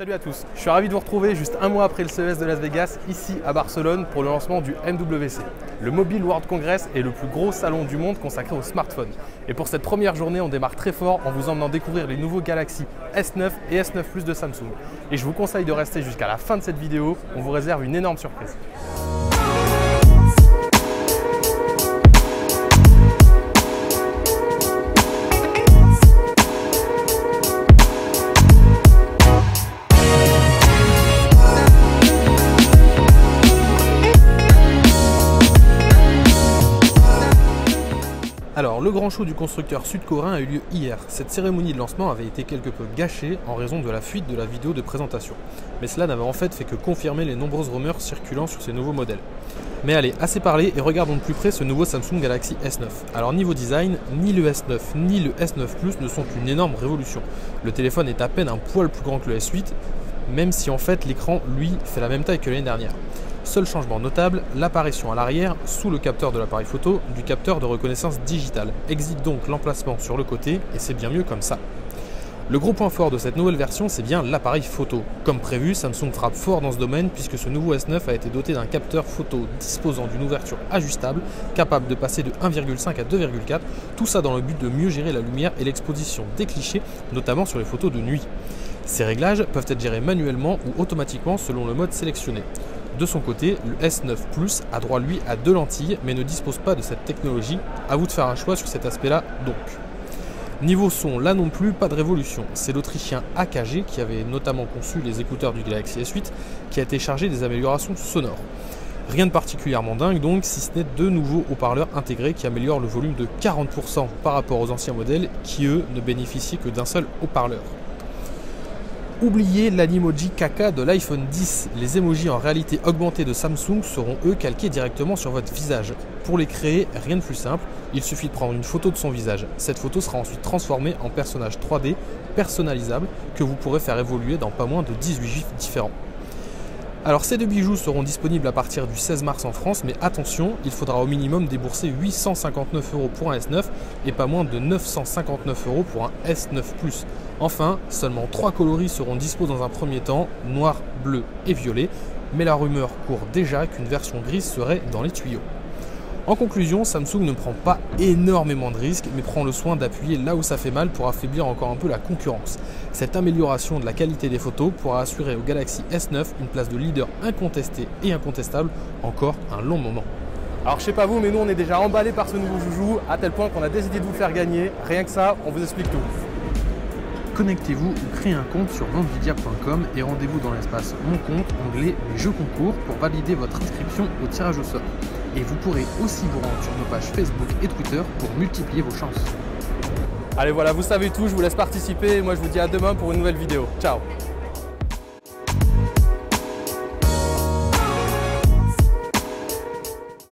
Salut à tous, je suis ravi de vous retrouver juste un mois après le CES de Las Vegas, ici à Barcelone pour le lancement du MWC. Le Mobile World Congress est le plus gros salon du monde consacré aux smartphones. Et pour cette première journée, on démarre très fort en vous emmenant découvrir les nouveaux Galaxy S9 et S9 Plus de Samsung. Et je vous conseille de rester jusqu'à la fin de cette vidéo, on vous réserve une énorme surprise. Alors, le grand show du constructeur sud-coréen a eu lieu hier. Cette cérémonie de lancement avait été quelque peu gâchée en raison de la fuite de la vidéo de présentation. Mais cela n'avait en fait fait que confirmer les nombreuses rumeurs circulant sur ces nouveaux modèles. Mais allez, assez parlé et regardons de plus près ce nouveau Samsung Galaxy S9. Alors niveau design, ni le S9 ni le S9 Plus ne sont une énorme révolution. Le téléphone est à peine un poil plus grand que le S8, même si en fait l'écran, lui, fait la même taille que l'année dernière. Seul changement notable, l'apparition à l'arrière, sous le capteur de l'appareil photo, du capteur de reconnaissance digitale. Exit donc l'emplacement sur le côté et c'est bien mieux comme ça. Le gros point fort de cette nouvelle version, c'est bien l'appareil photo. Comme prévu, Samsung frappe fort dans ce domaine puisque ce nouveau S9 a été doté d'un capteur photo disposant d'une ouverture ajustable, capable de passer de 1,5 à 2,4, tout ça dans le but de mieux gérer la lumière et l'exposition des clichés, notamment sur les photos de nuit. Ces réglages peuvent être gérés manuellement ou automatiquement selon le mode sélectionné. De son côté, le S9 Plus a droit lui à 2 lentilles mais ne dispose pas de cette technologie. À vous de faire un choix sur cet aspect-là donc. Niveau son, là non plus, pas de révolution. C'est l'Autrichien AKG qui avait notamment conçu les écouteurs du Galaxy S8 qui a été chargé des améliorations sonores. Rien de particulièrement dingue donc, si ce n'est 2 nouveaux haut-parleurs intégrés qui améliorent le volume de 40% par rapport aux anciens modèles qui eux ne bénéficiaient que d'un seul haut-parleur. Oubliez l'animoji caca de l'iPhone 10. Les emojis en réalité augmentée de Samsung seront eux calqués directement sur votre visage. Pour les créer, rien de plus simple, il suffit de prendre une photo de son visage. Cette photo sera ensuite transformée en personnage 3D personnalisable que vous pourrez faire évoluer dans pas moins de 18 gifs différents. Alors ces 2 bijoux seront disponibles à partir du 16 mars en France, mais attention, il faudra au minimum débourser 859 € pour un S9 et pas moins de 959 € pour un S9 Plus. Enfin, seulement 3 coloris seront dispo dans un premier temps, noir, bleu et violet, mais la rumeur court déjà qu'une version grise serait dans les tuyaux. En conclusion, Samsung ne prend pas énormément de risques, mais prend le soin d'appuyer là où ça fait mal pour affaiblir encore un peu la concurrence. Cette amélioration de la qualité des photos pourra assurer au Galaxy S9 une place de leader incontesté et incontestable encore un long moment. Alors je sais pas vous, mais nous on est déjà emballés par ce nouveau joujou, à tel point qu'on a décidé de vous le faire gagner. Rien que ça, on vous explique tout. Connectez-vous ou créez un compte sur ventevidia.com et rendez-vous dans l'espace Mon compte, onglet Les jeux concours pour valider votre inscription au tirage au sort. Et vous pourrez aussi vous rendre sur nos pages Facebook et Twitter pour multiplier vos chances. Allez voilà, vous savez tout, je vous laisse participer et moi je vous dis à demain pour une nouvelle vidéo. Ciao!